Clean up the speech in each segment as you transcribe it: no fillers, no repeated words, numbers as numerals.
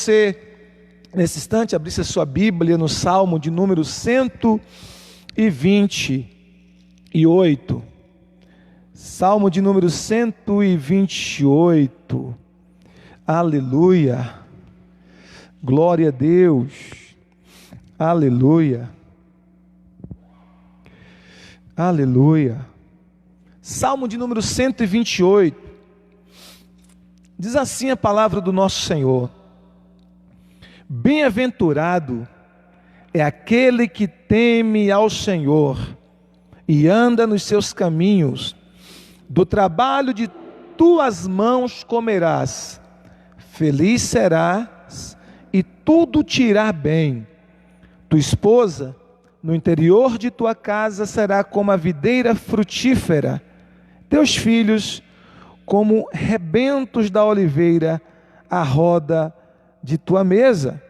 você, nesse instante, abrisse a sua Bíblia no Salmo de número 128. Salmo de número 128. Aleluia. Glória a Deus. Aleluia. Aleluia. Salmo de número 128. Diz assim a palavra do nosso Senhor: bem-aventurado é aquele que teme ao Senhor e anda nos seus caminhos. Do trabalho de tuas mãos comerás, feliz serás e tudo te irá bem. Tua esposa no interior de tua casa será como a videira frutífera, teus filhos como rebentos da oliveira à roda de tua mesa.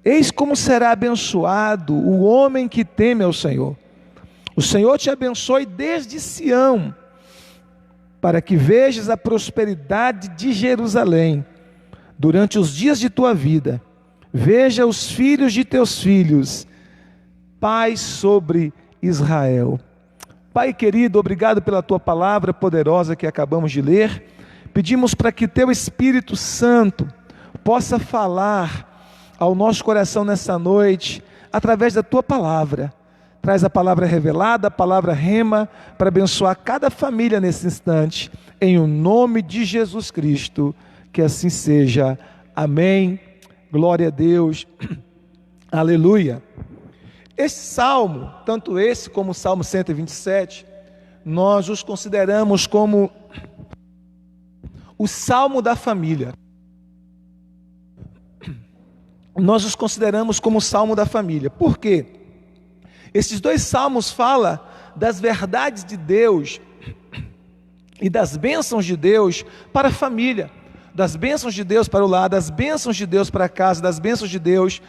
Eis como será abençoado o homem que teme ao Senhor. O Senhor te abençoe desde Sião, para que vejas a prosperidade de Jerusalém durante os dias de tua vida. Veja os filhos de teus filhos, paz sobre Israel. Pai querido, obrigado pela tua palavra poderosa que acabamos de ler. Pedimos para que teu Espírito Santo possa falar ao nosso coração nessa noite, através da tua palavra. Traz a palavra revelada, a palavra rema, para abençoar cada família nesse instante, em o nome de Jesus Cristo, que assim seja. Amém. Glória a Deus. Aleluia. Este salmo, tanto esse como o Salmo 127, nós os consideramos como o salmo da família. Nós os consideramos como o salmo da família. Por quê? Esses dois salmos falam das verdades de Deus e das bênçãos de Deus para a família, das bênçãos de Deus para o lar, das bênçãos de Deus para a casa, das bênçãos de Deus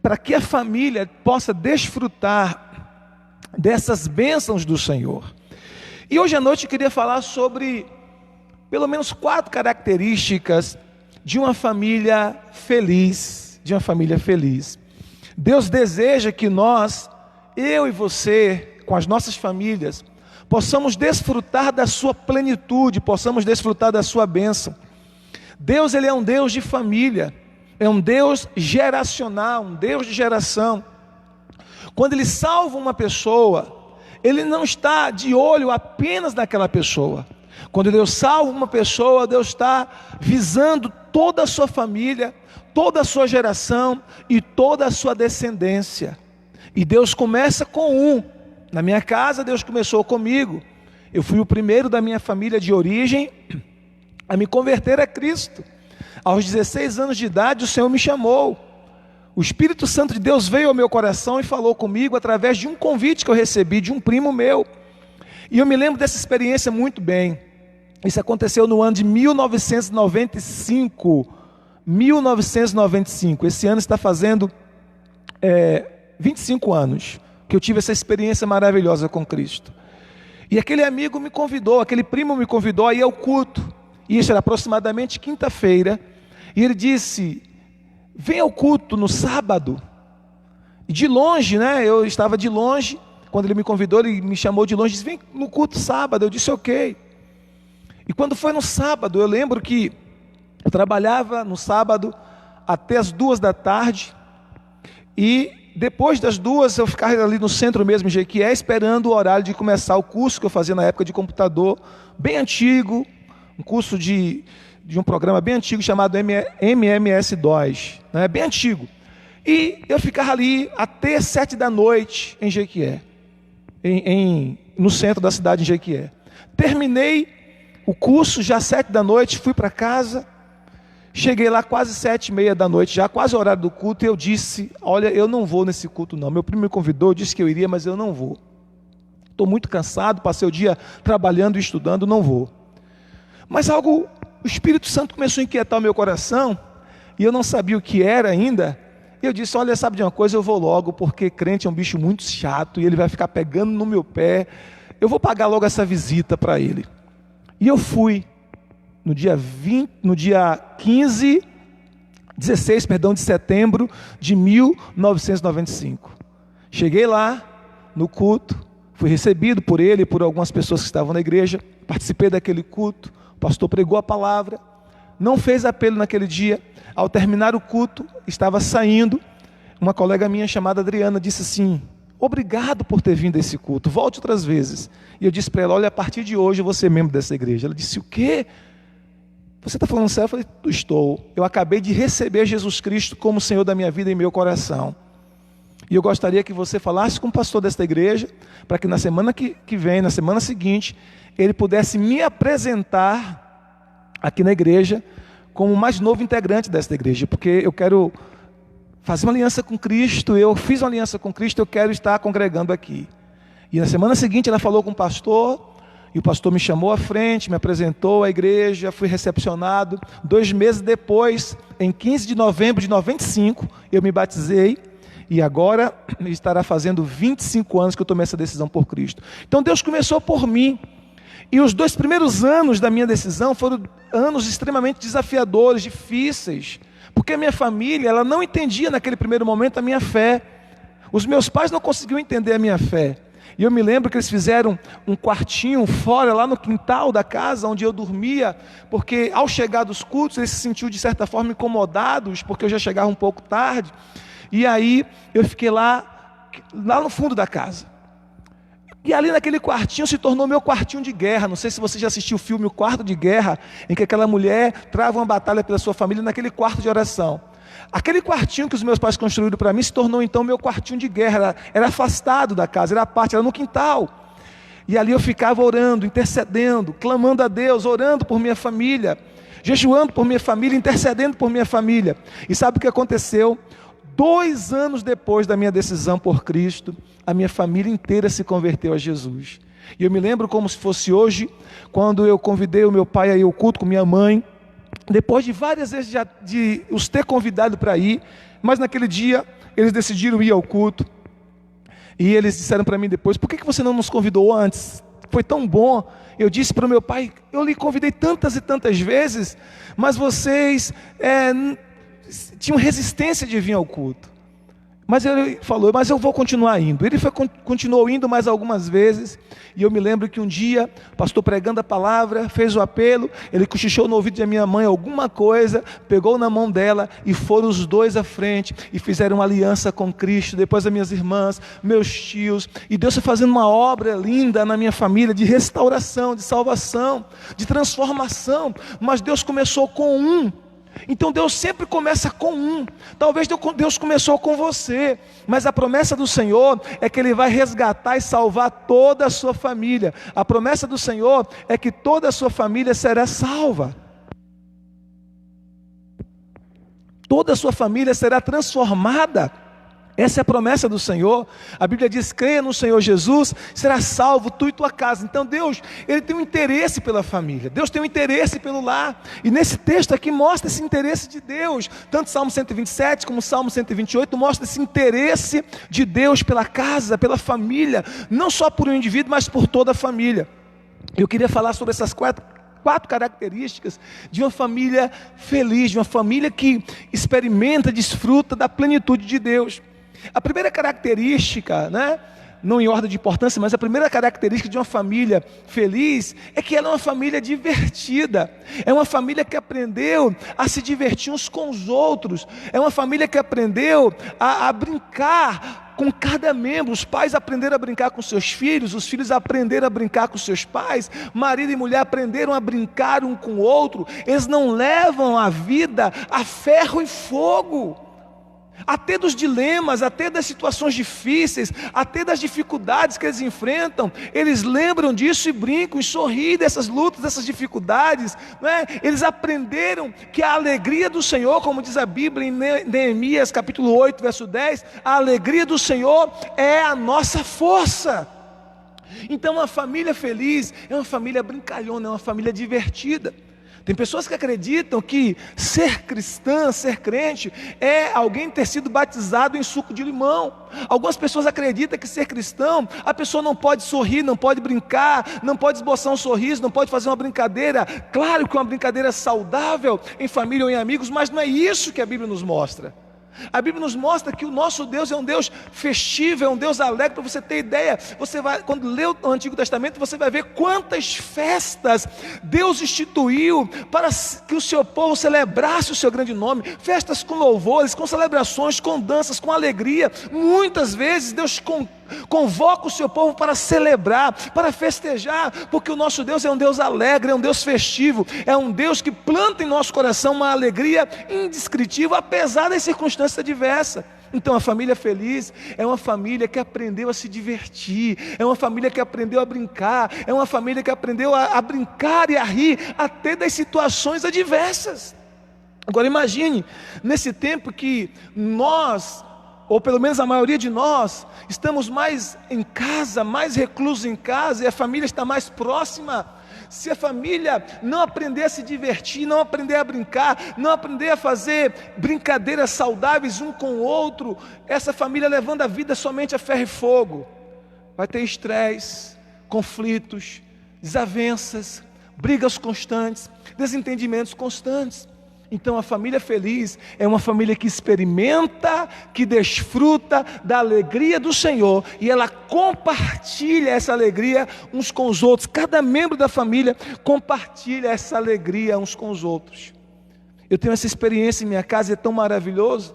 para que a família possa desfrutar dessas bênçãos do Senhor. E hoje à noite eu queria falar sobre pelo menos 4 características de uma família feliz, Deus deseja que nós, eu e você, com as nossas famílias, possamos desfrutar da sua plenitude, possamos desfrutar da sua bênção. Deus, Ele é um Deus de família, é um Deus geracional, um Deus de geração. Quando Ele salva uma pessoa, Ele não está de olho apenas naquela pessoa. Quando Deus salva uma pessoa, Deus está visando toda a sua família, toda a sua geração e toda a sua descendência. E Deus começa com um. Na minha casa, Deus começou comigo. Eu fui o primeiro da minha família de origem a me converter a Cristo. Aos 16 anos de idade, o Senhor me chamou. O Espírito Santo de Deus veio ao meu coração e falou comigo através de um convite que eu recebi de um primo meu. E eu me lembro dessa experiência muito bem. Isso aconteceu no ano de 1995. Esse ano está fazendo 25 anos que eu tive essa experiência maravilhosa com Cristo. E aquele amigo me convidou, aquele primo me convidou a ir ao culto. E isso era aproximadamente quinta-feira. E ele disse: vem ao culto no sábado. E de longe, né? Eu estava de longe. Quando ele me convidou, ele me chamou de longe e disse: vem no culto sábado. Eu disse: ok. E quando foi no sábado, eu lembro que eu trabalhava no sábado até as 2 da tarde. E depois das 2 eu ficava ali no centro mesmo, em Jequié, esperando o horário de começar o curso que eu fazia na época de computador, bem antigo, um curso de um programa bem antigo chamado MMS-DOS, né? Bem antigo. E eu ficava ali até 7 da noite em Jequié, no centro da cidade de Jequié. Terminei o curso já às 7 da noite, fui para casa. Cheguei lá quase 7h30 da noite, já quase o horário do culto, e eu disse: olha, eu não vou nesse culto não. Meu primo me convidou, eu disse que eu iria, mas eu não vou. Estou muito cansado, passei o dia trabalhando e estudando, não vou. Mas o Espírito Santo começou a inquietar o meu coração, e eu não sabia o que era ainda. Eu disse: olha, sabe de uma coisa, eu vou logo, porque crente é um bicho muito chato, e ele vai ficar pegando no meu pé. Eu vou pagar logo essa visita para ele. E eu fui. No dia 15 16, perdão, de setembro de 1995. Cheguei lá no culto, fui recebido por ele e por algumas pessoas que estavam na igreja, participei daquele culto, o pastor pregou a palavra, não fez apelo naquele dia. Ao terminar o culto, estava saindo, uma colega minha chamada Adriana disse assim: obrigado por ter vindo a esse culto, volte outras vezes. E eu disse para ela: olha, a partir de hoje eu vou ser membro dessa igreja. Ela disse: o quê? Você está falando sério? Eu falei: estou. Eu acabei de receber Jesus Cristo como Senhor da minha vida em meu coração. E eu gostaria que você falasse com o pastor desta igreja, para que na semana que vem, na semana seguinte, ele pudesse me apresentar aqui na igreja como o mais novo integrante desta igreja, porque eu quero fazer uma aliança com Cristo, eu fiz uma aliança com Cristo, eu quero estar congregando aqui. E na semana seguinte ela falou com o pastor, e o pastor me chamou à frente, me apresentou à igreja, fui recepcionado. 2 meses depois, em 15 de novembro de 95, eu me batizei, e agora estará fazendo 25 anos que eu tomei essa decisão por Cristo. Então Deus começou por mim, e os 2 primeiros anos da minha decisão foram anos extremamente desafiadores, difíceis, porque a minha família, ela não entendia naquele primeiro momento a minha fé. Os meus pais não conseguiam entender a minha fé. E eu me lembro que eles fizeram um quartinho fora, lá no quintal da casa onde eu dormia, porque ao chegar dos cultos, eles se sentiam de certa forma incomodados, porque eu já chegava um pouco tarde. E aí eu fiquei lá no fundo da casa. E ali naquele quartinho se tornou meu quartinho de guerra. Não sei se você já assistiu o filme O Quarto de Guerra, em que aquela mulher trava uma batalha pela sua família naquele quarto de oração. Aquele quartinho que os meus pais construíram para mim se tornou então meu quartinho de guerra. Era afastado da casa, era a parte, era no quintal. E ali eu ficava orando, intercedendo, clamando a Deus, orando por minha família, jejuando por minha família, intercedendo por minha família. E sabe o que aconteceu? 2 anos depois da minha decisão por Cristo, a minha família inteira se converteu a Jesus. E eu me lembro como se fosse hoje, quando eu convidei o meu pai a ir ao culto com minha mãe, depois de várias vezes de os ter convidado para ir, mas naquele dia eles decidiram ir ao culto, e eles disseram para mim depois: por que você não nos convidou antes? Foi tão bom. Eu disse para o meu pai: eu lhe convidei tantas e tantas vezes, mas vocês tinham resistência de vir ao culto. Mas ele falou: mas eu vou continuar indo. Ele continuou indo mais algumas vezes. E eu me lembro que um dia, o pastor pregando a palavra, fez o apelo, ele cochichou no ouvido da minha mãe alguma coisa, pegou na mão dela e foram os 2 à frente e fizeram uma aliança com Cristo. Depois as minhas irmãs, meus tios, e Deus foi fazendo uma obra linda na minha família, de restauração, de salvação, de transformação. Mas Deus começou com um. Então Deus sempre começa com um. Talvez Deus começou com você, mas a promessa do Senhor é que Ele vai resgatar e salvar toda a sua família. A promessa do Senhor é que toda a sua família será salva. Toda a sua família será transformada. Essa é a promessa do Senhor. A Bíblia diz: creia no Senhor Jesus, será salvo tu e tua casa. Então Deus, Ele tem um interesse pela família. Deus tem um interesse pelo lar. E nesse texto aqui mostra esse interesse de Deus. Tanto Salmo 127 como Salmo 128 mostra esse interesse de Deus pela casa, pela família. Não só por um indivíduo, mas por toda a família. Eu queria falar sobre essas quatro características de uma família feliz, de uma família que experimenta, desfruta da plenitude de Deus. A primeira característica, não em ordem de importância, mas a primeira característica de uma família feliz é que ela é uma família divertida. É uma família que aprendeu a se divertir uns com os outros. É uma família que aprendeu a brincar com cada membro. Os pais aprenderam a brincar com seus filhos, os filhos aprenderam a brincar com seus pais, marido e mulher aprenderam a brincar um com o outro. Eles não levam a vida a ferro e fogo. Até dos dilemas, até das situações difíceis, até das dificuldades que eles enfrentam, eles lembram disso e brincam e sorriem dessas lutas, dessas dificuldades, Eles aprenderam que a alegria do Senhor, como diz a Bíblia em Neemias capítulo 8, verso 10, a alegria do Senhor é a nossa força. Então uma família feliz é uma família brincalhona, é uma família divertida. Tem pessoas que acreditam que ser cristã, ser crente, é alguém ter sido batizado em suco de limão. Algumas pessoas acreditam que ser cristão, a pessoa não pode sorrir, não pode brincar, não pode esboçar um sorriso, não pode fazer uma brincadeira. Claro que uma brincadeira saudável em família ou em amigos, mas não é isso que a Bíblia nos mostra. A Bíblia nos mostra que o nosso Deus é um Deus festivo, é um Deus alegre. Para você ter ideia, você vai, quando lê o Antigo Testamento, você vai ver quantas festas Deus instituiu para que o seu povo celebrasse o seu grande nome. Festas com louvores, com celebrações, com danças, com alegria. Muitas vezes Deus convoca o seu povo para celebrar, para festejar, porque o nosso Deus é um Deus alegre, é um Deus festivo, é um Deus que planta em nosso coração uma alegria indescritível, apesar das circunstâncias adversas. Então a família feliz é uma família que aprendeu a se divertir, é uma família que aprendeu a brincar, é uma família que aprendeu a brincar e a rir até das situações adversas. Agora imagine, nesse tempo que nós, ou pelo menos a maioria de nós, estamos mais em casa, mais reclusos em casa, e a família está mais próxima. Se a família não aprender a se divertir, não aprender a brincar, não aprender a fazer brincadeiras saudáveis um com o outro, essa família levando a vida somente a ferro e fogo, vai ter estresse, conflitos, desavenças, brigas constantes, desentendimentos constantes. Então a família feliz é uma família que experimenta, que desfruta da alegria do Senhor, e ela compartilha essa alegria uns com os outros. Cada membro da família compartilha essa alegria uns com os outros. Eu tenho essa experiência em minha casa, é tão maravilhoso.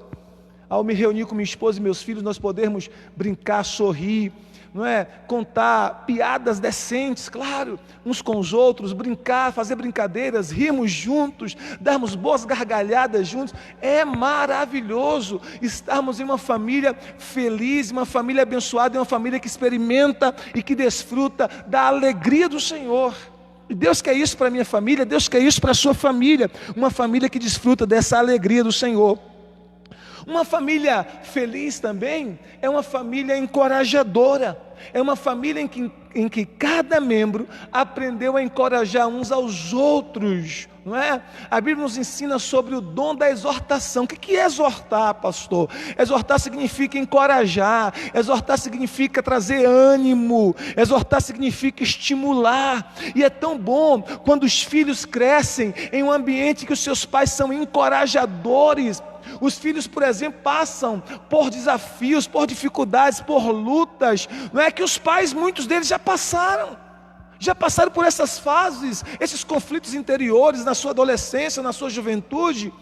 Ao me reunir com minha esposa e meus filhos, nós podermos brincar, sorrir, não é? Contar piadas decentes, claro, uns com os outros, brincar, fazer brincadeiras, rirmos juntos, darmos boas gargalhadas juntos. É maravilhoso estarmos em uma família feliz, uma família abençoada, uma família que experimenta e que desfruta da alegria do Senhor. E Deus quer isso para a minha família, Deus quer isso para a sua família, uma família que desfruta dessa alegria do Senhor. Uma família feliz também é uma família encorajadora, é uma família em que cada membro aprendeu a encorajar uns aos outros, não é? A Bíblia nos ensina sobre o dom da exortação. O que é exortar, pastor? Exortar significa encorajar, exortar significa trazer ânimo, exortar significa estimular. E é tão bom quando os filhos crescem em um ambiente que os seus pais são encorajadores. Os filhos, por exemplo, passam por desafios, por dificuldades, por lutas, não é que os pais, muitos deles já passaram por essas fases, esses conflitos interiores na sua adolescência, na sua juventude,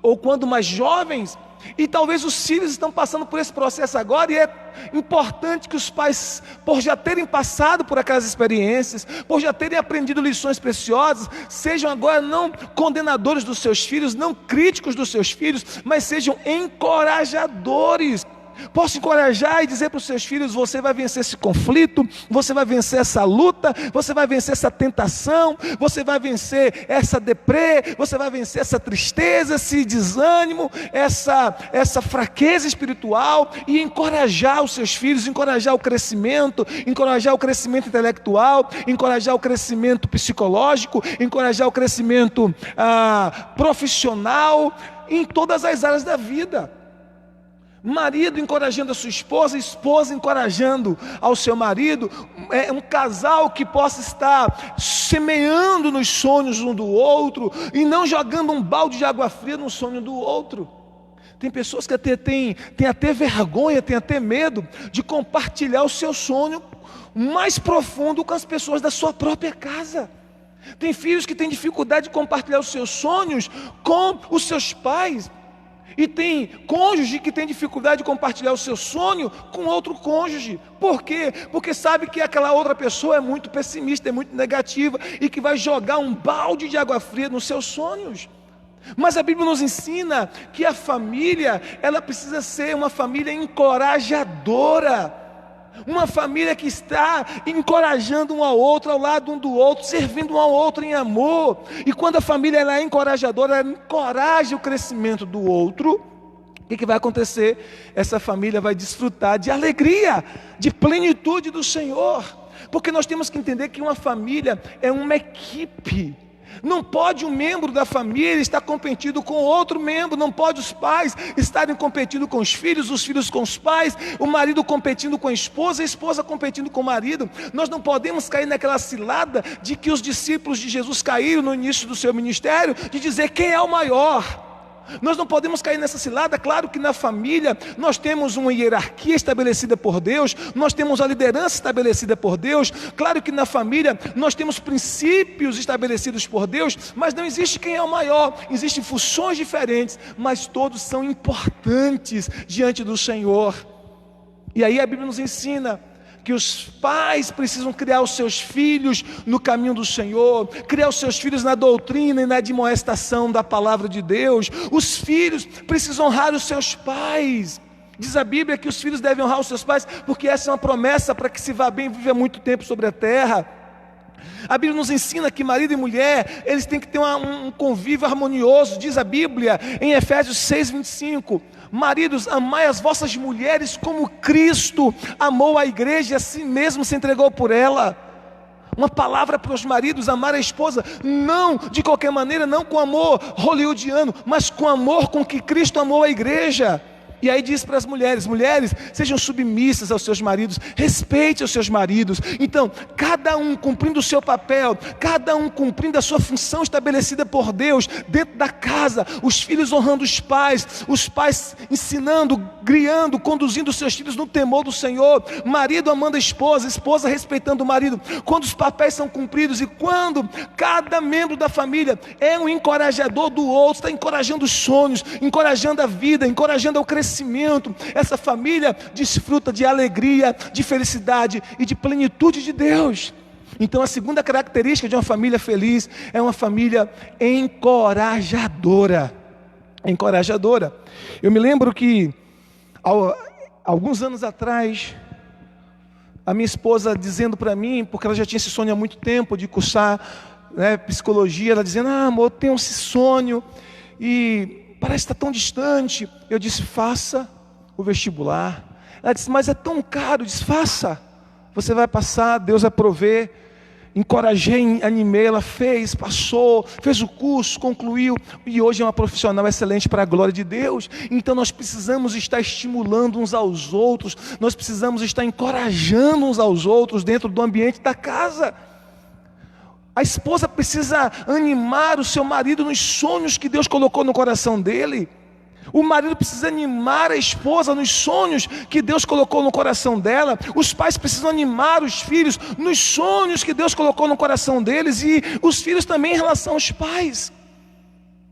ou quando mais jovens, e talvez os filhos estão passando por esse processo agora, e é importante que os pais, por já terem passado por aquelas experiências, por já terem aprendido lições preciosas, sejam agora não condenadores dos seus filhos, não críticos dos seus filhos, mas sejam encorajadores. Posso encorajar e dizer para os seus filhos: você vai vencer esse conflito, você vai vencer essa luta, você vai vencer essa tentação, você vai vencer essa deprê, você vai vencer essa tristeza, esse desânimo, essa fraqueza espiritual, e encorajar os seus filhos, encorajar o crescimento intelectual, encorajar o crescimento psicológico, encorajar o crescimento profissional, em todas as áreas da vida. Marido encorajando a sua esposa, esposa encorajando ao seu marido, é um casal que possa estar semeando nos sonhos um do outro, e não jogando um balde de água fria no sonho do outro. Tem pessoas que têm até vergonha, têm até medo de compartilhar o seu sonho mais profundo com as pessoas da sua própria casa. Tem filhos que têm dificuldade de compartilhar os seus sonhos com os seus pais. E tem cônjuge que tem dificuldade de compartilhar o seu sonho com outro cônjuge. Por quê? Porque sabe que aquela outra pessoa é muito pessimista, é muito negativa, e que vai jogar um balde de água fria nos seus sonhos. Mas a Bíblia nos ensina que a família, ela precisa ser uma família encorajadora. Uma família que está encorajando um ao outro, ao lado um do outro, servindo um ao outro em amor. E quando a família ela é encorajadora, ela encoraja o crescimento do outro, o que vai acontecer? Essa família vai desfrutar de alegria, de plenitude do Senhor. Porque nós temos que entender que uma família é uma equipe. Não pode um membro da família estar competindo com outro membro, não pode os pais estarem competindo com os filhos com os pais, o marido competindo com a esposa competindo com o marido. Nós não podemos cair naquela cilada de que os discípulos de Jesus caíram no início do seu ministério, de dizer quem é o maior. Nós não podemos cair nessa cilada. Claro que na família nós temos uma hierarquia estabelecida por Deus, nós temos a liderança estabelecida por Deus, claro que na família nós temos princípios estabelecidos por Deus, mas não existe quem é o maior, existem funções diferentes, mas todos são importantes diante do Senhor. E aí a Bíblia nos ensina que os pais precisam criar os seus filhos no caminho do Senhor, criar os seus filhos na doutrina e na admoestação da palavra de Deus. Os filhos precisam honrar os seus pais. Diz a Bíblia que os filhos devem honrar os seus pais, porque essa é uma promessa para que se vá bem e viva muito tempo sobre a terra. A Bíblia nos ensina que marido e mulher, eles têm que ter um convívio harmonioso. Diz a Bíblia em Efésios 6:25, maridos, amai as vossas mulheres como Cristo amou a igreja e a si mesmo se entregou por ela. Uma palavra para os maridos: amar a esposa, não de qualquer maneira, não com amor hollywoodiano, mas com amor com que Cristo amou a igreja. E aí diz para as mulheres: mulheres, sejam submissas aos seus maridos, respeite os seus maridos. Então, cada um cumprindo o seu papel, cada um cumprindo a sua função estabelecida por Deus dentro da casa, os filhos honrando os pais ensinando, criando, conduzindo os seus filhos no temor do Senhor, marido amando a esposa respeitando o marido. Quando os papéis são cumpridos e quando cada membro da família é um encorajador do outro, está encorajando os sonhos, encorajando a vida, encorajando o crescimento, essa família desfruta de alegria, de felicidade e de plenitude de Deus. Então a segunda característica de uma família feliz é uma família encorajadora. Encorajadora. Eu me lembro que alguns anos atrás, a minha esposa dizendo para mim, porque ela já tinha esse sonho há muito tempo de cursar psicologia, ela dizendo: amor, eu tenho esse sonho e parece estar tão distante. Eu disse: faça o vestibular. Ela disse: mas é tão caro. Eu disse: faça, você vai passar, Deus vai prover. Encorajei, animei, ela fez, passou, fez o curso, concluiu, e hoje é uma profissional excelente para a glória de Deus. Então nós precisamos estar estimulando uns aos outros, nós precisamos estar encorajando uns aos outros dentro do ambiente da casa. A esposa precisa animar o seu marido nos sonhos que Deus colocou no coração dele. O marido precisa animar a esposa nos sonhos que Deus colocou no coração dela. Os pais precisam animar os filhos nos sonhos que Deus colocou no coração deles. E os filhos também em relação aos pais.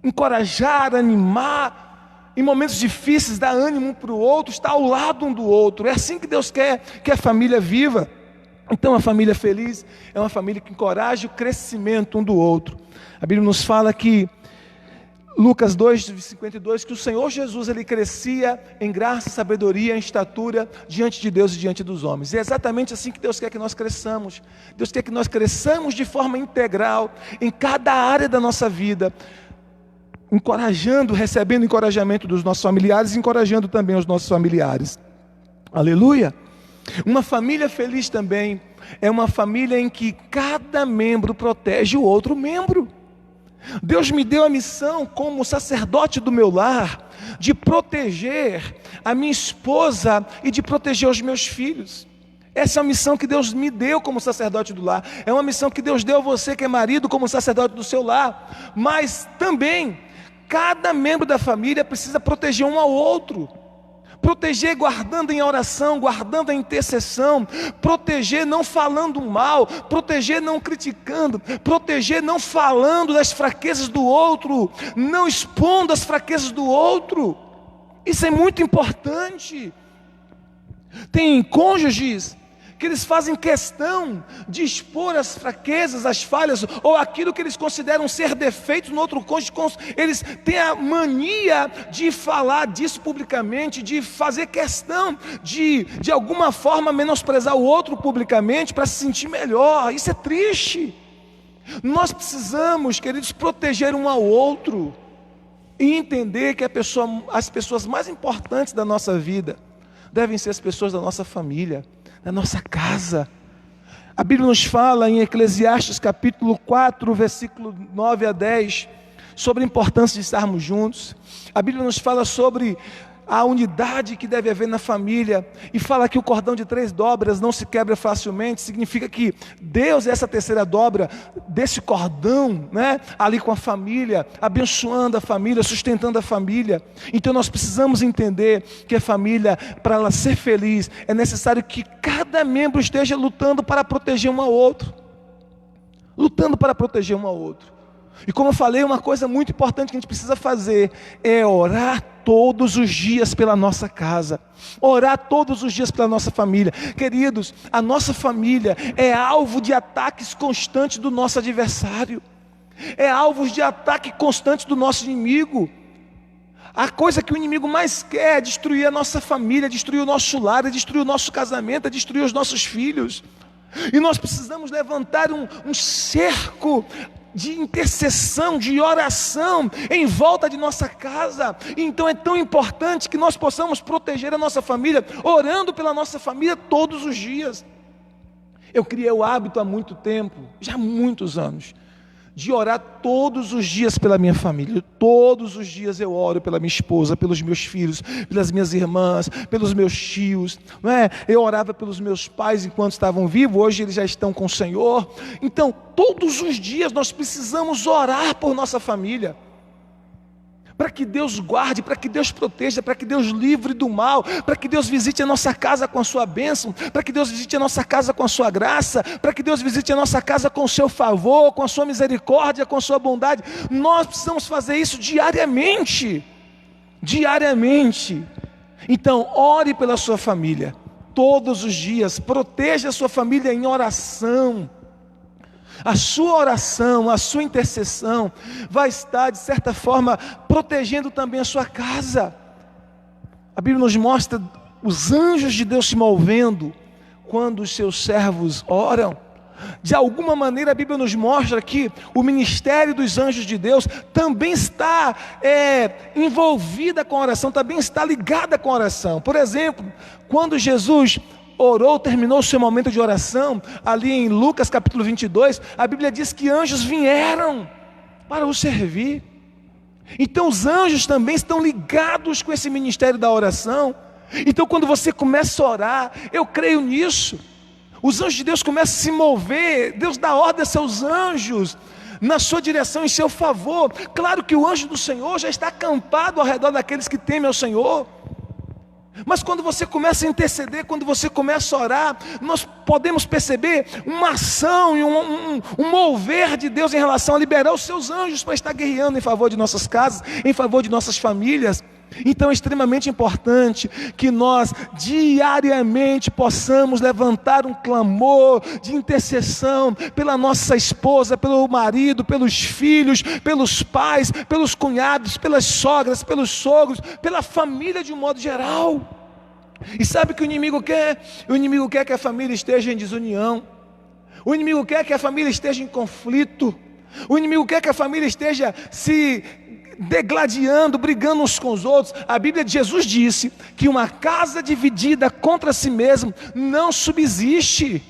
Encorajar, animar. Em momentos difíceis, dar ânimo um para o outro, estar ao lado um do outro. É assim que Deus quer que a família viva. Então a família feliz é uma família que encoraja o crescimento um do outro. A Bíblia nos fala que Lucas 2:52, que o Senhor Jesus, ele crescia em graça, sabedoria, em estatura diante de Deus e diante dos homens. E é exatamente assim que Deus quer que nós cresçamos. Deus quer que nós cresçamos de forma integral em cada área da nossa vida, encorajando, recebendo encorajamento dos nossos familiares, encorajando também os nossos familiares. Aleluia! Uma família feliz também é uma família em que cada membro protege o outro membro. Deus me deu a missão como sacerdote do meu lar de proteger a minha esposa e de proteger os meus filhos. Essa é a missão que Deus me deu como sacerdote do lar. É uma missão que Deus deu a você que é marido como sacerdote do seu lar. Mas também cada membro da família precisa proteger um ao outro. Proteger guardando em oração, guardando a intercessão, proteger não falando mal, proteger não criticando, proteger não falando das fraquezas do outro, não expondo as fraquezas do outro. Isso é muito importante. Tem cônjuges que eles fazem questão de expor as fraquezas, as falhas, ou aquilo que eles consideram ser defeitos no outro cônjuge. Eles têm a mania de falar disso publicamente, de fazer questão de alguma forma menosprezar o outro publicamente para se sentir melhor. Isso é triste. Nós precisamos, queridos, proteger um ao outro e entender que as pessoas mais importantes da nossa vida devem ser as pessoas da nossa família, da nossa casa. A Bíblia nos fala em Eclesiastes capítulo 4, versículo 9 a 10, sobre a importância de estarmos juntos. A Bíblia nos fala sobre a unidade que deve haver na família, e fala que o cordão de 3 dobras não se quebra facilmente. Significa que Deus é essa terceira dobra desse cordão, né? Ali com a família, abençoando a família, sustentando a família. Então nós precisamos entender que a família, para ela ser feliz, é necessário que cada membro esteja lutando para proteger um ao outro, lutando para proteger um ao outro. E como eu falei, uma coisa muito importante que a gente precisa fazer é orar todos os dias pela nossa casa, orar todos os dias pela nossa família. Queridos, a nossa família é alvo de ataques constantes do nosso adversário, é alvo de ataque constante do nosso inimigo. A coisa que o inimigo mais quer é destruir a nossa família, destruir o nosso lar, é destruir o nosso casamento, é destruir os nossos filhos. E nós precisamos levantar um cerco de intercessão, de oração em volta de nossa casa. Então é tão importante que nós possamos proteger a nossa família, orando pela nossa família todos os dias. Eu criei o hábito há muito tempo, já há muitos anos, de orar todos os dias pela minha família. Todos os dias eu oro pela minha esposa, pelos meus filhos, pelas minhas irmãs, pelos meus tios, não é? Eu orava pelos meus pais enquanto estavam vivos, hoje eles já estão com o Senhor. Então todos os dias nós precisamos orar por nossa família, para que Deus guarde, para que Deus proteja, para que Deus livre do mal, para que Deus visite a nossa casa com a sua bênção, para que Deus visite a nossa casa com a sua graça, para que Deus visite a nossa casa com o seu favor, com a sua misericórdia, com a sua bondade. Nós precisamos fazer isso diariamente, diariamente. Então ore pela sua família, todos os dias, proteja a sua família em oração. A sua oração, a sua intercessão vai estar, de certa forma, protegendo também a sua casa. A Bíblia nos mostra os anjos de Deus se movendo quando os seus servos oram. De alguma maneira a Bíblia nos mostra que o ministério dos anjos de Deus também está envolvida com a oração, também está ligada com a oração. Por exemplo, quando Jesus orou, terminou o seu momento de oração, ali em Lucas capítulo 22, a Bíblia diz que anjos vieram para o servir. Então os anjos também estão ligados com esse ministério da oração. Então quando você começa a orar, eu creio nisso, os anjos de Deus começam a se mover, Deus dá ordem a seus anjos na sua direção, em seu favor. Claro que o anjo do Senhor já está acampado ao redor daqueles que temem ao Senhor. Mas quando você começa a interceder, quando você começa a orar, nós podemos perceber uma ação e um mover de Deus em relação a liberar os seus anjos para estar guerreando em favor de nossas casas, em favor de nossas famílias. Então é extremamente importante que nós diariamente possamos levantar um clamor de intercessão pela nossa esposa, pelo marido, pelos filhos, pelos pais, pelos cunhados, pelas sogras, pelos sogros, pela família de um modo geral. E sabe o que o inimigo quer? O inimigo quer que a família esteja em desunião, o inimigo quer que a família esteja em conflito, o inimigo quer que a família esteja se degladiando, brigando uns com os outros. A Bíblia de Jesus disse que uma casa dividida contra si mesma não subsiste.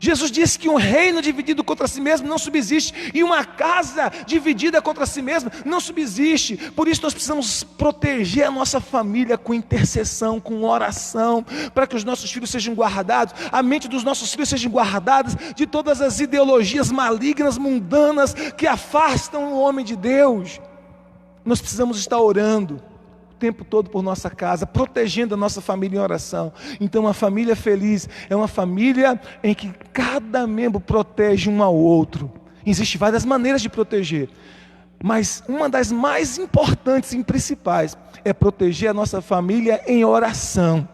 Jesus disse que um reino dividido contra si mesmo não subsiste, e uma casa dividida contra si mesma não subsiste. Por isso nós precisamos proteger a nossa família com intercessão, com oração, para que os nossos filhos sejam guardados, a mente dos nossos filhos sejam guardadas de todas as ideologias malignas, mundanas, que afastam o homem de Deus. Nós precisamos estar orando o tempo todo por nossa casa, protegendo a nossa família em oração. Então uma família feliz é uma família em que cada membro protege um ao outro. Existem várias maneiras de proteger, mas uma das mais importantes e principais é proteger a nossa família em oração,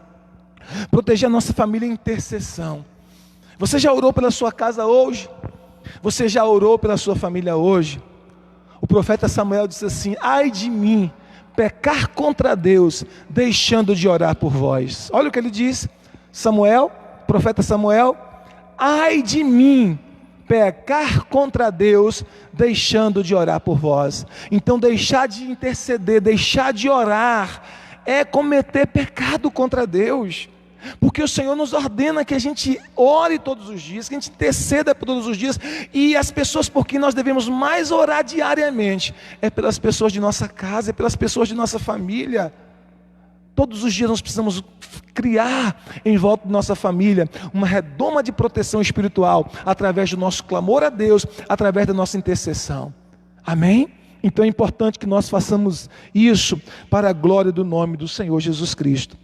proteger a nossa família em intercessão. Você já orou pela sua casa hoje? Você já orou pela sua família hoje? O profeta Samuel disse assim: ai de mim, pecar contra Deus, deixando de orar por vós. Olha o que ele diz, Samuel, profeta Samuel: ai de mim, pecar contra Deus, deixando de orar por vós. Então deixar de interceder, deixar de orar, é cometer pecado contra Deus. Porque o Senhor nos ordena que a gente ore todos os dias, que a gente interceda todos os dias, e as pessoas por quem nós devemos mais orar diariamente é pelas pessoas de nossa casa, é pelas pessoas de nossa família. Todos os dias nós precisamos criar em volta de nossa família uma redoma de proteção espiritual, através do nosso clamor a Deus, através da nossa intercessão. Amém? Então é importante que nós façamos isso para a glória do nome do Senhor Jesus Cristo.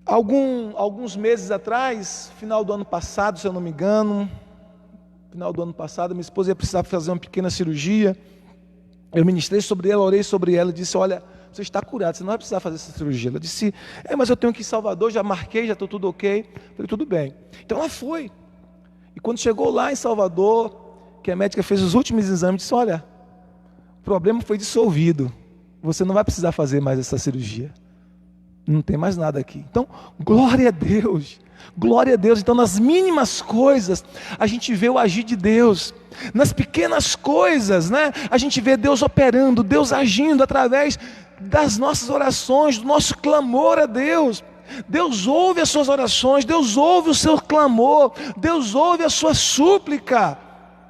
Alguns meses atrás, final do ano passado, se eu não me engano, final do ano passado, minha esposa ia precisar fazer uma pequena cirurgia. Eu ministrei sobre ela, orei sobre ela e disse: olha, você está curado, você não vai precisar fazer essa cirurgia. Ela disse: mas eu tenho que ir em Salvador, já marquei, já estou tudo ok. Eu falei: tudo bem. Então ela foi. E quando chegou lá em Salvador, que a médica fez os últimos exames, disse: olha, o problema foi dissolvido, você não vai precisar fazer mais essa cirurgia. Não tem mais nada aqui. Então, glória a Deus. Glória a Deus. Então, nas mínimas coisas, a gente vê o agir de Deus. Nas pequenas coisas, né? A gente vê Deus operando, Deus agindo através das nossas orações, do nosso clamor a Deus. Deus ouve as suas orações, Deus ouve o seu clamor, Deus ouve a sua súplica.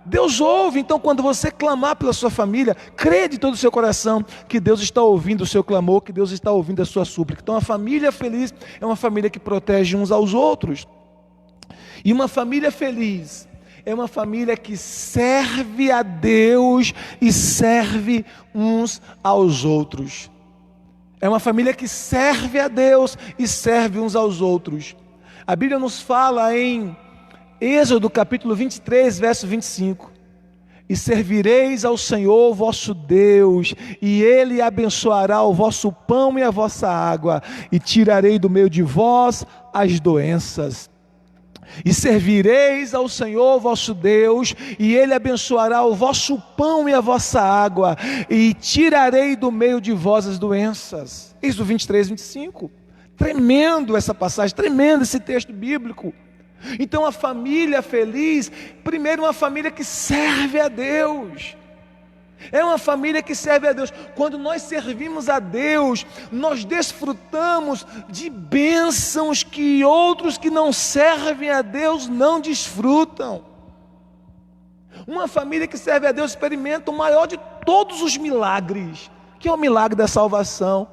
Deus ouve. Então, quando você clamar pela sua família, crê de todo o seu coração que Deus está ouvindo o seu clamor, que Deus está ouvindo a sua súplica. Então, a família feliz é uma família que protege uns aos outros. E uma família feliz é uma família que serve a Deus e serve uns aos outros. É uma família que serve a Deus e serve uns aos outros. A Bíblia nos fala em Êxodo capítulo 23, verso 25: e servireis ao Senhor vosso Deus, e Ele abençoará o vosso pão e a vossa água, e tirarei do meio de vós as doenças. E servireis ao Senhor vosso Deus, e Ele abençoará o vosso pão e a vossa água, e tirarei do meio de vós as doenças. Êxodo 23, 25. Tremendo essa passagem, tremendo esse texto bíblico. Então a família feliz, primeiro, uma família que serve a Deus. É uma família que serve a Deus. Quando nós servimos a Deus, nós desfrutamos de bênçãos que outros que não servem a Deus não desfrutam. Uma família que serve a Deus experimenta o maior de todos os milagres, que é o milagre da salvação,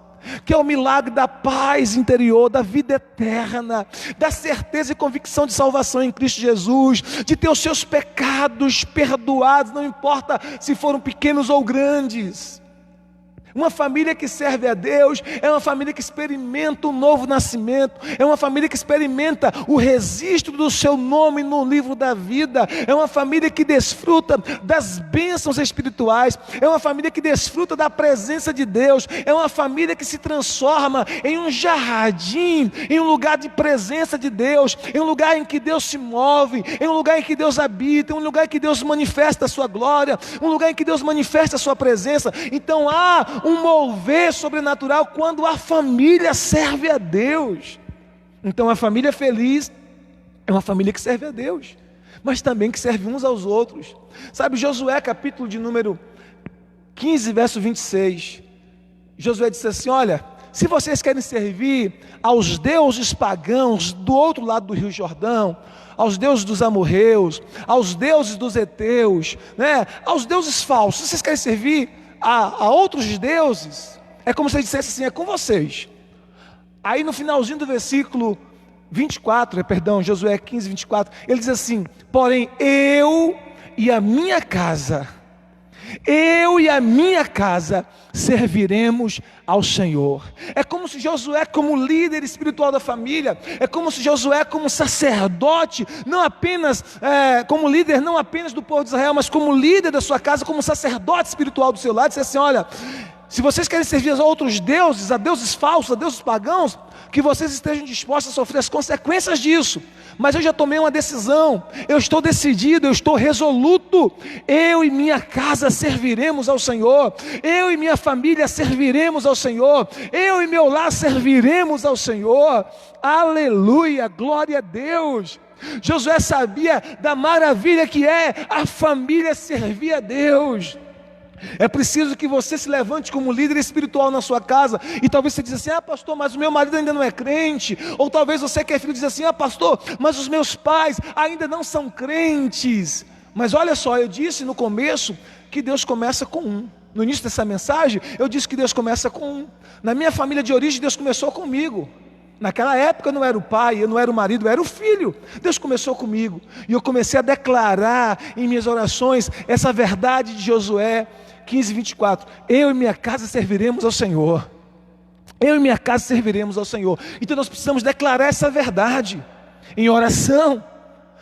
que é o milagre da paz interior, da vida eterna, da certeza e convicção de salvação em Cristo Jesus, de ter os seus pecados perdoados, não importa se foram pequenos ou grandes. Uma família que serve a Deus é uma família que experimenta um novo nascimento, é uma família que experimenta o registro do seu nome no livro da vida, é uma família que desfruta das bênçãos espirituais, é uma família que desfruta da presença de Deus, é uma família que se transforma em um jardim, em um lugar de presença de Deus, em um lugar em que Deus se move, em um lugar em que Deus habita, em um lugar em que Deus manifesta a sua glória, um lugar em que Deus manifesta a sua presença. Então há um mover sobrenatural quando a família serve a Deus. Então a família feliz é uma família que serve a Deus, mas também que serve uns aos outros. Sabe, Josué capítulo de número 15, verso 26, Josué disse assim: olha, se vocês querem servir aos deuses pagãos do outro lado do rio Jordão, aos deuses dos amorreus, aos deuses dos heteus, né, aos deuses falsos, se vocês querem servir a outros deuses, é como se ele dissesse assim: é com vocês. Aí no finalzinho do versículo 24, Josué 15, 24, ele diz assim: porém eu e a minha casa serviremos ao Senhor. É como se Josué, como líder espiritual da família, é como se Josué, como sacerdote, não apenas como líder, não apenas do povo de Israel, mas como líder da sua casa, como sacerdote espiritual do seu lado, disse assim: olha, se vocês querem servir a outros deuses, a deuses falsos, a deuses pagãos, que vocês estejam dispostos a sofrer as consequências disso. Mas eu já tomei uma decisão, eu estou decidido, eu estou resoluto. Eu e minha casa serviremos ao Senhor, eu e minha família serviremos ao Senhor, eu e meu lar serviremos ao Senhor. Aleluia, glória a Deus. Josué sabia da maravilha que é a família servir a Deus. É preciso que você se levante como líder espiritual na sua casa. E talvez você diz assim: ah, pastor, mas o meu marido ainda não é crente. Ou talvez você que é filho diz assim: ah, pastor, mas os meus pais ainda não são crentes. Mas olha só, eu disse no começo que Deus começa com um. No início dessa mensagem, eu disse que Deus começa com um. Na minha família de origem, Deus começou comigo. Naquela época eu não era o pai, eu não era o marido, eu era o filho. Deus começou comigo. E eu comecei a declarar em minhas orações essa verdade de Josué 15, 24. Eu e minha casa serviremos ao Senhor. Eu e minha casa serviremos ao Senhor. Então nós precisamos declarar essa verdade em oração,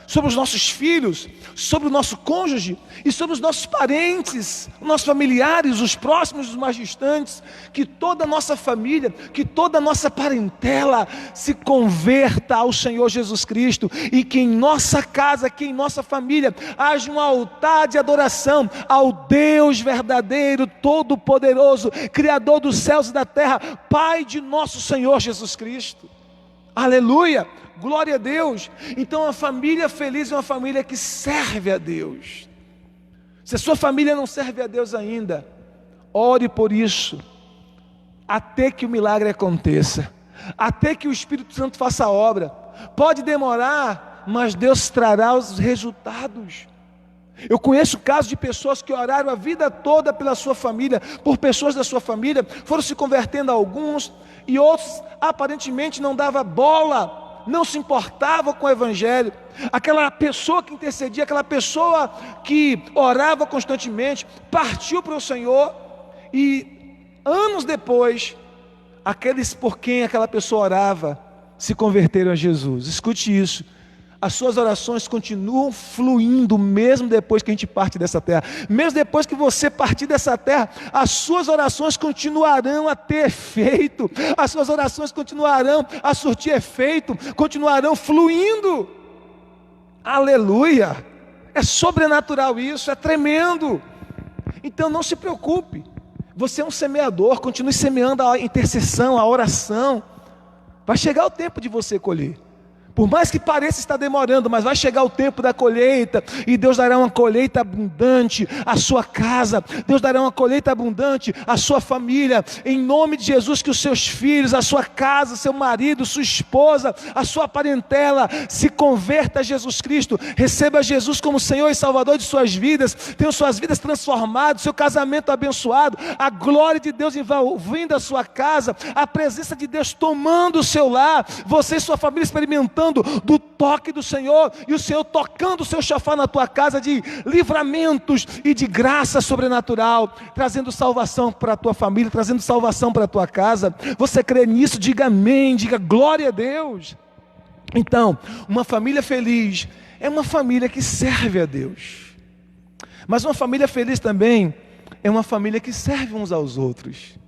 sobre os nossos filhos, sobre o nosso cônjuge e sobre os nossos parentes, os nossos familiares, os próximos, os mais distantes, que toda a nossa família, que toda a nossa parentela se converta ao Senhor Jesus Cristo e que em nossa casa, que em nossa família haja um altar de adoração ao Deus verdadeiro, todo-poderoso, Criador dos céus e da terra, Pai de nosso Senhor Jesus Cristo. Aleluia! Glória a Deus. Então a família feliz é uma família que serve a Deus. Se a sua família não serve a Deus ainda, ore por isso, até que o milagre aconteça, até que o Espírito Santo faça a obra. Pode demorar, mas Deus trará os resultados. Eu conheço casos de pessoas que oraram a vida toda pela sua família, por pessoas da sua família, foram se convertendo a alguns, e outros aparentemente não dava bola, não se importava com o Evangelho. Aquela pessoa que intercedia, aquela pessoa que orava constantemente, partiu para o Senhor, e anos depois, aqueles por quem aquela pessoa orava, se converteram a Jesus. Escute isso. As suas orações continuam fluindo mesmo depois que a gente parte dessa terra. Mesmo depois que você partir dessa terra, as suas orações continuarão a ter efeito. As suas orações continuarão a surtir efeito, continuarão fluindo. Aleluia! É sobrenatural isso, é tremendo. Então não se preocupe. Você é um semeador, continue semeando a intercessão, a oração. Vai chegar o tempo de você colher. Por mais que pareça estar demorando, mas vai chegar o tempo da colheita, e Deus dará uma colheita abundante à sua casa, Deus dará uma colheita abundante à sua família, em nome de Jesus. Que os seus filhos, a sua casa, seu marido, sua esposa, a sua parentela se converta a Jesus Cristo, receba Jesus como Senhor e Salvador de suas vidas, tenham suas vidas transformadas, seu casamento abençoado, a glória de Deus envolvendo a sua casa, a presença de Deus tomando o seu lar, você e sua família experimentando do toque do Senhor, e o Senhor tocando o seu chofar na tua casa de livramentos e de graça sobrenatural, trazendo salvação para a tua família, trazendo salvação para a tua casa. Você crê nisso? Diga amém, diga glória a Deus. Então, uma família feliz é uma família que serve a Deus, mas uma família feliz também é uma família que serve uns aos outros,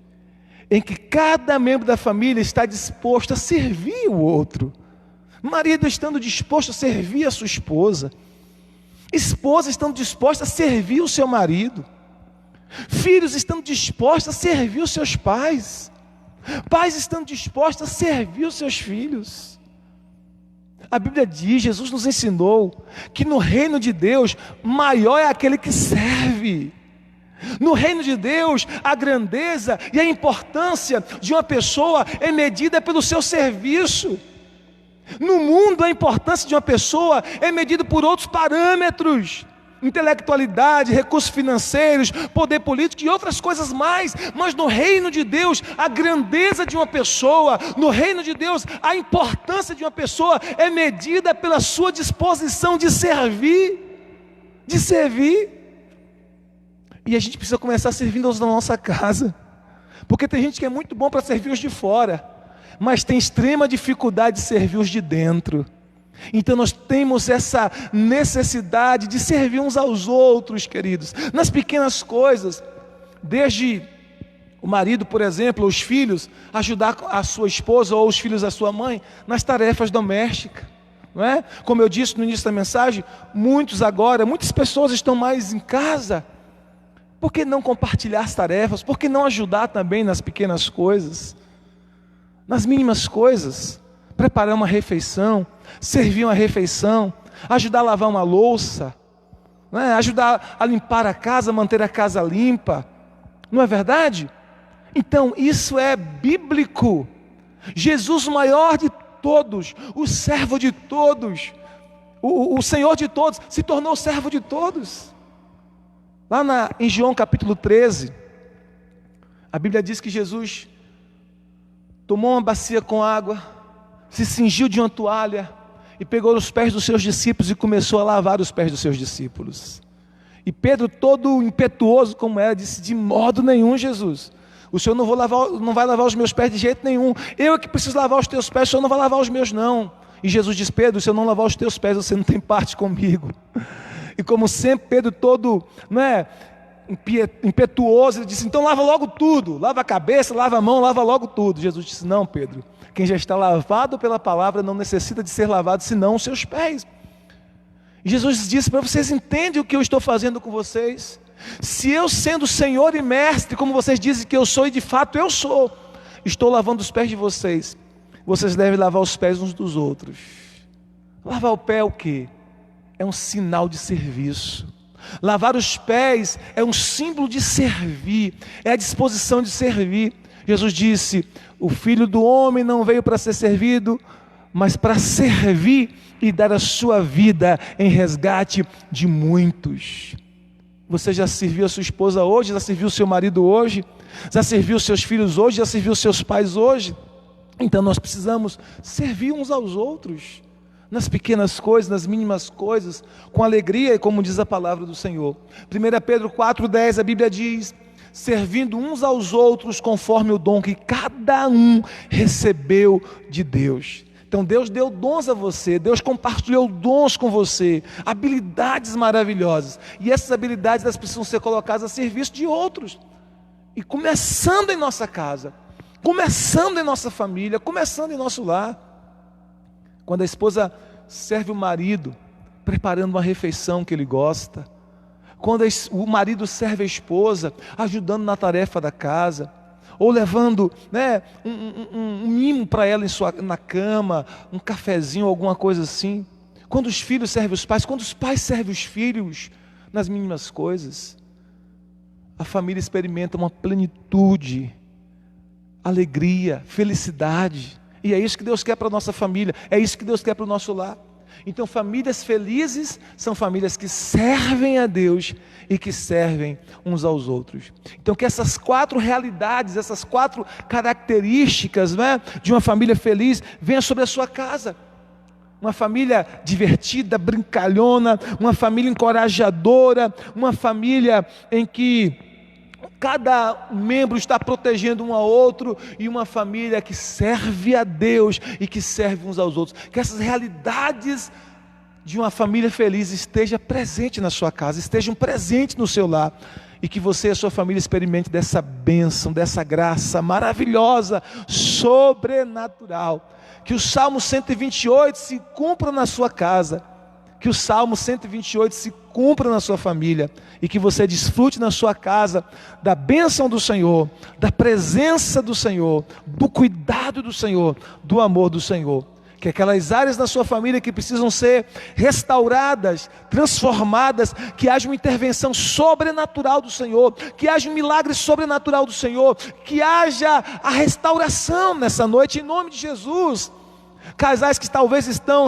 em que cada membro da família está disposto a servir o outro. Marido estando disposto a servir a sua esposa, esposa estando disposta a servir o seu marido, filhos estando dispostos a servir os seus pais, pais estando dispostos a servir os seus filhos. A Bíblia diz, Jesus nos ensinou, que no reino de Deus, maior é aquele que serve. No reino de Deus, a grandeza e a importância de uma pessoa é medida pelo seu serviço. No mundo, a importância de uma pessoa é medida por outros parâmetros: intelectualidade, recursos financeiros, poder político e outras coisas mais. Mas no reino de Deus, a grandeza de uma pessoa, no reino de Deus, a importância de uma pessoa é medida pela sua disposição de servir. E a gente precisa começar servindo aos da nossa casa, porque tem gente que é muito bom para servir os de fora, mas tem extrema dificuldade de servir os de dentro. Então nós temos essa necessidade de servir uns aos outros, queridos, nas pequenas coisas, desde o marido, por exemplo, ou os filhos, ajudar a sua esposa ou os filhos da sua mãe nas tarefas domésticas, não é? Como eu disse no início da mensagem, muitas pessoas estão mais em casa. Por que não compartilhar as tarefas? Por que não ajudar também nas pequenas coisas? Nas mínimas coisas, preparar uma refeição, servir uma refeição, ajudar a lavar uma louça, né? Ajudar a limpar a casa, manter a casa limpa. Não é verdade? Então isso é bíblico. Jesus, o maior de todos, o servo de todos, o Senhor de todos, se tornou servo de todos. Lá em João capítulo 13, a Bíblia diz que Jesus tomou uma bacia com água, se cingiu de uma toalha e pegou os pés dos seus discípulos e começou a lavar os pés dos seus discípulos. E Pedro, todo impetuoso como era, disse: de modo nenhum, Jesus, o Senhor não vai lavar os meus pés de jeito nenhum. Eu é que preciso lavar os teus pés, o Senhor não vai lavar os meus não. E Jesus diz: Pedro, se eu não lavar os teus pés, você não tem parte comigo. E como sempre, Pedro todo, impetuoso, ele disse: então lava logo tudo, lava a cabeça, lava a mão, lava logo tudo. Jesus disse: não, Pedro, quem já está lavado pela palavra não necessita de ser lavado senão os seus pés. E Jesus disse para vocês: entendem o que eu estou fazendo com vocês? Se eu, sendo Senhor e Mestre, como vocês dizem que eu sou, e de fato eu sou, estou lavando os pés de vocês, vocês devem lavar os pés uns dos outros. Lavar o pé é o quê? É um sinal de serviço. Lavar os pés é um símbolo de servir, é a disposição de servir. Jesus disse: o Filho do Homem não veio para ser servido, mas para servir e dar a sua vida em resgate de muitos. Você já serviu a sua esposa hoje? Já serviu o seu marido hoje? Já serviu os seus filhos hoje? Já serviu os seus pais hoje? Então nós precisamos servir uns aos outros, nas pequenas coisas, nas mínimas coisas, com alegria, e como diz a palavra do Senhor. 1 Pedro 4,10, a Bíblia diz: servindo uns aos outros conforme o dom que cada um recebeu de Deus. Então Deus deu dons a você, Deus compartilhou dons com você, habilidades maravilhosas, e essas habilidades elas precisam ser colocadas a serviço de outros, e começando em nossa casa, começando em nossa família, começando em nosso lar. Quando a esposa serve o marido, preparando uma refeição que ele gosta, quando o marido serve a esposa, ajudando na tarefa da casa, ou levando um mimo para ela na cama, um cafezinho, alguma coisa assim. Quando os filhos servem os pais, quando os pais servem os filhos, nas mínimas coisas, a família experimenta uma plenitude, alegria, felicidade. E é isso que Deus quer para a nossa família, é isso que Deus quer para o nosso lar. Então famílias felizes são famílias que servem a Deus e que servem uns aos outros. Então que essas 4 realidades, essas 4 características, de uma família feliz venham sobre a sua casa. Uma família divertida, brincalhona, uma família encorajadora, uma família em que cada membro está protegendo um ao outro, e uma família que serve a Deus e que serve uns aos outros. Que essas realidades de uma família feliz estejam presentes na sua casa, estejam presentes no seu lar, e que você e a sua família experimentem dessa bênção, dessa graça maravilhosa, sobrenatural. Que o Salmo 128 se cumpra na sua casa, que o Salmo 128 se cumpra na sua família, e que você desfrute na sua casa da bênção do Senhor, da presença do Senhor, do cuidado do Senhor, do amor do Senhor. Que aquelas áreas da sua família que precisam ser restauradas, transformadas, que haja uma intervenção sobrenatural do Senhor, que haja um milagre sobrenatural do Senhor, que haja a restauração nessa noite, em nome de Jesus. Casais que talvez estão,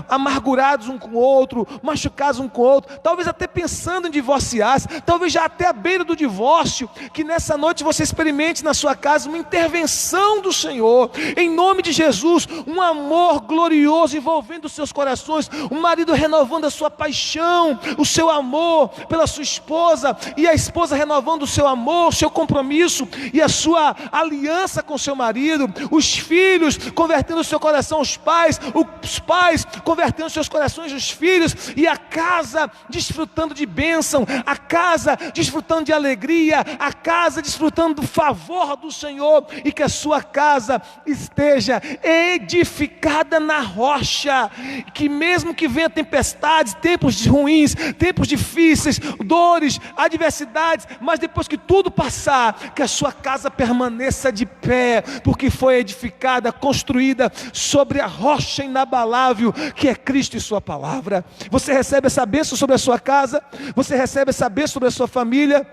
amargurados um com o outro, machucados um com o outro, talvez até pensando em divorciar-se, talvez já até à beira do divórcio, que nessa noite você experimente na sua casa uma intervenção do Senhor, em nome de Jesus, um amor glorioso envolvendo os seus corações, um marido renovando a sua paixão, o seu amor pela sua esposa, e a esposa renovando o seu amor, o seu compromisso e a sua aliança com o seu marido, os filhos convertendo o seu coração aos pais, os pais convertendo seus corações aos filhos, e a casa desfrutando de bênção, a casa desfrutando de alegria, a casa desfrutando do favor do Senhor, e que a sua casa esteja edificada na rocha, que mesmo que venha tempestades, tempos ruins, tempos difíceis, dores, adversidades, mas depois que tudo passar, que a sua casa permaneça de pé, porque foi edificada, construída sobre sobre a rocha inabalável que é Cristo e sua palavra. Você recebe essa bênção sobre a sua casa, você recebe essa bênção sobre a sua família.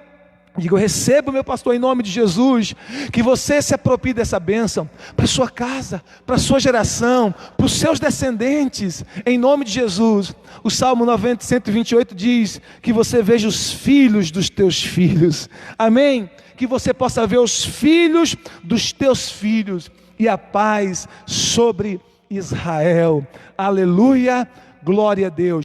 Digo, eu recebo, meu pastor, em nome de Jesus, que você se aproprie dessa bênção para a sua casa, para a sua geração, para os seus descendentes, em nome de Jesus. O Salmo 90, 128 diz que você veja os filhos dos teus filhos, amém? Que você possa ver os filhos dos teus filhos e a paz sobre Israel, aleluia, glória a Deus.